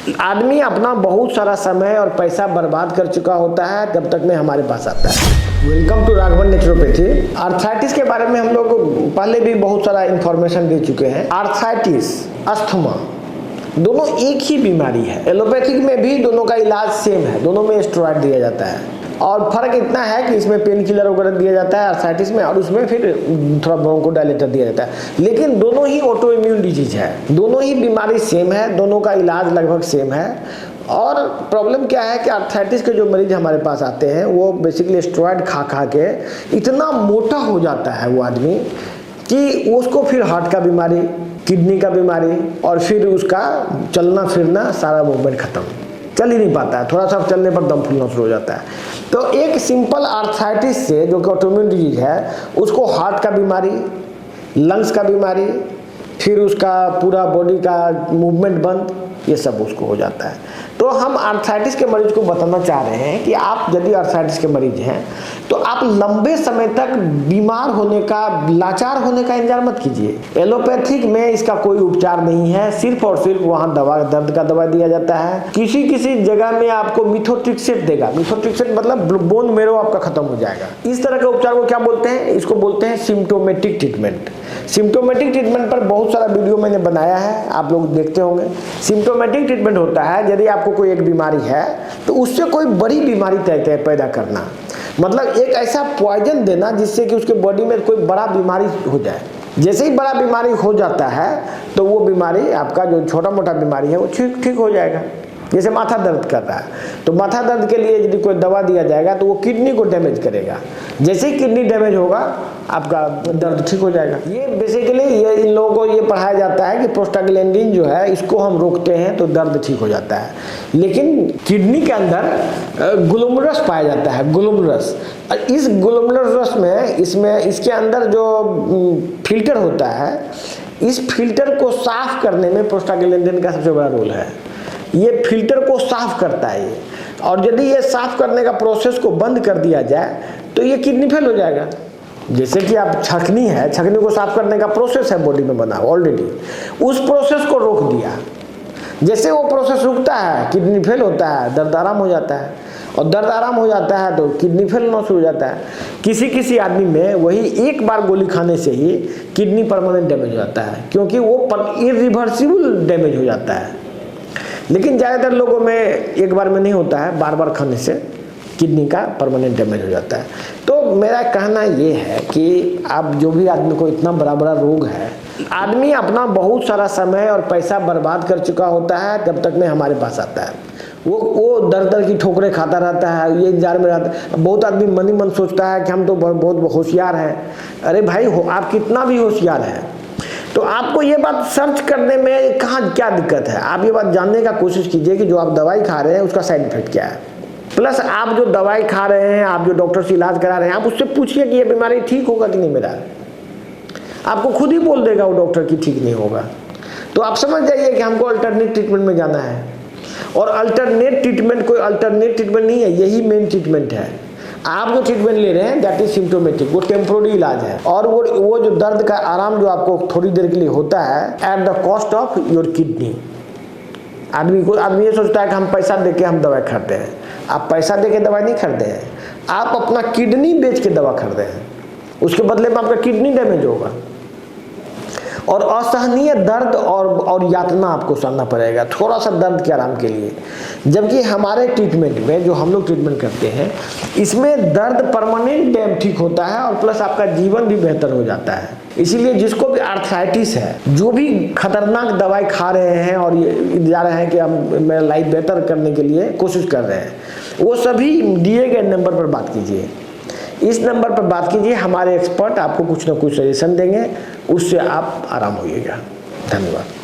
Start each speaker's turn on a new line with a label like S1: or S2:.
S1: आदमी अपना बहुत सारा समय और पैसा बर्बाद कर चुका होता है जब तक में हमारे पास आता है। Welcome to Raghavan naturopathy. Arthritis के बारे में हम लोग पहले भी बहुत सारा इंफॉर्मेशन दे चुके हैं। आर्थराइटिस, अस्थमा दोनों एक ही बीमारी है। एलोपैथिक में भी दोनों का इलाज सेम है, दोनों में स्टेरॉइड दिया जाता है और फर्क इतना है कि इसमें पेन किलर वगैरह दिया जाता है आर्थराइटिस में, और उसमें फिर थोड़ा ब्रोंकोडायलेटर दिया जाता है। लेकिन दोनों ही ऑटो इम्यून डिजीज है, दोनों ही बीमारी सेम है, दोनों का इलाज लगभग सेम है। और प्रॉब्लम क्या है कि आर्थराइटिस के जो मरीज हमारे पास आते हैं वो बेसिकली स्टेरॉइड खा खा के इतना मोटा हो जाता है वो आदमी कि उसको फिर हार्ट का बीमारी, किडनी का बीमारी और फिर उसका चलना फिरना सारा मूवमेंट खत्म, चल ही नहीं पाता है, थोड़ा सा चलने पर दम फूलना शुरू हो जाता है। तो एक सिंपल आर्थराइटिस से जो कि ऑटोइम्यून डिजीज है उसको हार्ट का बीमारी, लंग्स का बीमारी, फिर उसका पूरा बॉडी का मूवमेंट बंद, ये सब उसको हो जाता है। तो हम आर्थराइटिस के मरीज को बताना चाह रहे हैं कि आप यदि आर्थराइटिस के मरीज हैं तो आप लंबे समय तक बीमार होने का, लाचार होने का इंतजार मत कीजिए। एलोपैथिक में इसका कोई उपचार नहीं है, सिर्फ और सिर्फ वहाँ दवा, दर्द का दवा दिया जाता है। किसी किसी जगह में आपको मिथोट्रिक्सेट देगा, मिथोट्रिक्सेट मतलब बोन मेरो आपका खत्म हो जाएगा। इस तरह के उपचार को क्या बोलते हैं? इसको बोलते हैं सिम्प्टोमेटिक ट्रीटमेंट। सिम्प्टोमेटिक ट्रीटमेंट पर बहुत सारा वीडियो मैंने बनाया है, आप लोग देखते होंगे। सिम्प्टोमेटिक ट्रीटमेंट होता है यदि आपको कोई एक बीमारी है तो उससे कोई बड़ी बीमारी तय पैदा करना, मतलब एक ऐसा पॉइजन देना जिससे कि उसके बॉडी में कोई बड़ा बीमारी हो जाए। जैसे ही बड़ा बीमारी हो जाता है तो वो बीमारी, आपका जो छोटा मोटा बीमारी है वो ठीक हो जाएगा। जैसे माथा दर्द कर रहा है तो माथा दर्द के लिए यदि कोई दवा दिया जाएगा तो वो किडनी को डैमेज करेगा, जैसे ही किडनी डैमेज होगा आपका दर्द ठीक हो जाएगा। ये बेसिकली ये इन लोगों को ये पढ़ाया जाता है कि प्रोस्टाग्लैंडिन जो है इसको हम रोकते हैं तो दर्द ठीक हो जाता है। लेकिन किडनी के अंदर ग्लोमेरुलस पाया जाता है, ग्लोमेरुलस। इस ग्लोमेरुलस में इसके अंदर जो फिल्टर होता है, इस फिल्टर को साफ करने में प्रोस्टाग्लैंडिन का सबसे बड़ा रोल है। ये फिल्टर को साफ करता है ये, और यदि ये साफ करने का प्रोसेस को बंद कर दिया जाए तो ये किडनी फेल हो जाएगा। जैसे कि आप छकनी है, छकनी को साफ करने का प्रोसेस है बॉडी में बना ऑलरेडी, उस प्रोसेस को रोक दिया। जैसे वो प्रोसेस रुकता है किडनी फेल होता है, दर्द आराम हो जाता है, और दर्द आराम हो जाता है तो किडनी फेल होना शुरू हो जाता है। किसी आदमी में वही एक बार गोली खाने से ही किडनी परमानेंट डैमेज हो जाता है, क्योंकि वो इरिवर्सिबल डैमेज हो जाता है। लेकिन ज़्यादातर लोगों में एक बार में नहीं होता है, बार बार खाने से किडनी का परमानेंट डैमेज हो जाता है। तो मेरा कहना ये है कि आप जो भी आदमी को इतना बड़ा रोग है, आदमी अपना बहुत सारा समय और पैसा बर्बाद कर चुका होता है जब तक में हमारे पास आता है। वो दर की ठोकरें खाता रहता है, ये इंतजार में रहता है। बहुत आदमी मन ही मन सोचता है कि हम तो बहुत होशियार हैं। अरे भाई आप कितना भी होशियार हैं तो आपको ये बात सर्च करने में कहाँ क्या दिक्कत है। आप ये बात जानने का कोशिश कीजिए कि जो आप दवाई खा रहे हैं उसका साइड इफेक्ट क्या है। प्लस आप जो दवाई खा रहे हैं, आप जो डॉक्टर से इलाज करा रहे हैं, आप उससे पूछिए कि ये बीमारी ठीक होगा कि नहीं मेरा। आपको खुद ही बोल देगा वो डॉक्टर की ठीक नहीं होगा। तो आप समझ जाइए कि हमको अल्टरनेट ट्रीटमेंट में जाना है, और अल्टरनेट ट्रीटमेंट कोई अल्टरनेट ट्रीटमेंट नहीं है, यही मेन ट्रीटमेंट है। आप जो ट्रीटमेंट ले रहे हैं दैट इज सिम्प्टोमेटिक, वो टेम्पोररी इलाज है, और वो जो दर्द का आराम जो आपको थोड़ी देर के लिए होता है at the cost of your kidney. आदमी ये सोचता है कि हम पैसा दे के हम दवाई खरीदते हैं। आप पैसा दे के दवाई नहीं खरीदते हैं, आप अपना किडनी बेच के दवा खरीदते हैं। उसके बदले में आपका किडनी डैमेज होगा और असहनीय दर्द और यातना आपको सहना पड़ेगा थोड़ा सा दर्द के आराम के लिए। जबकि हमारे ट्रीटमेंट में जो हम लोग ट्रीटमेंट करते हैं इसमें दर्द परमानेंट ठीक होता है और प्लस आपका जीवन भी बेहतर हो जाता है। इसीलिए जिसको भी आर्थराइटिस है, जो भी खतरनाक दवाई खा रहे हैं और ये जा रहे हैं कि हम मेरा लाइफ बेहतर करने के लिए कोशिश कर रहे हैं, वो सभी दिए गए नंबर पर बात कीजिए। इस नंबर पर बात कीजिए, हमारे एक्सपर्ट आपको कुछ ना कुछ सजेशन देंगे, उससे आप आराम होइएगा। धन्यवाद।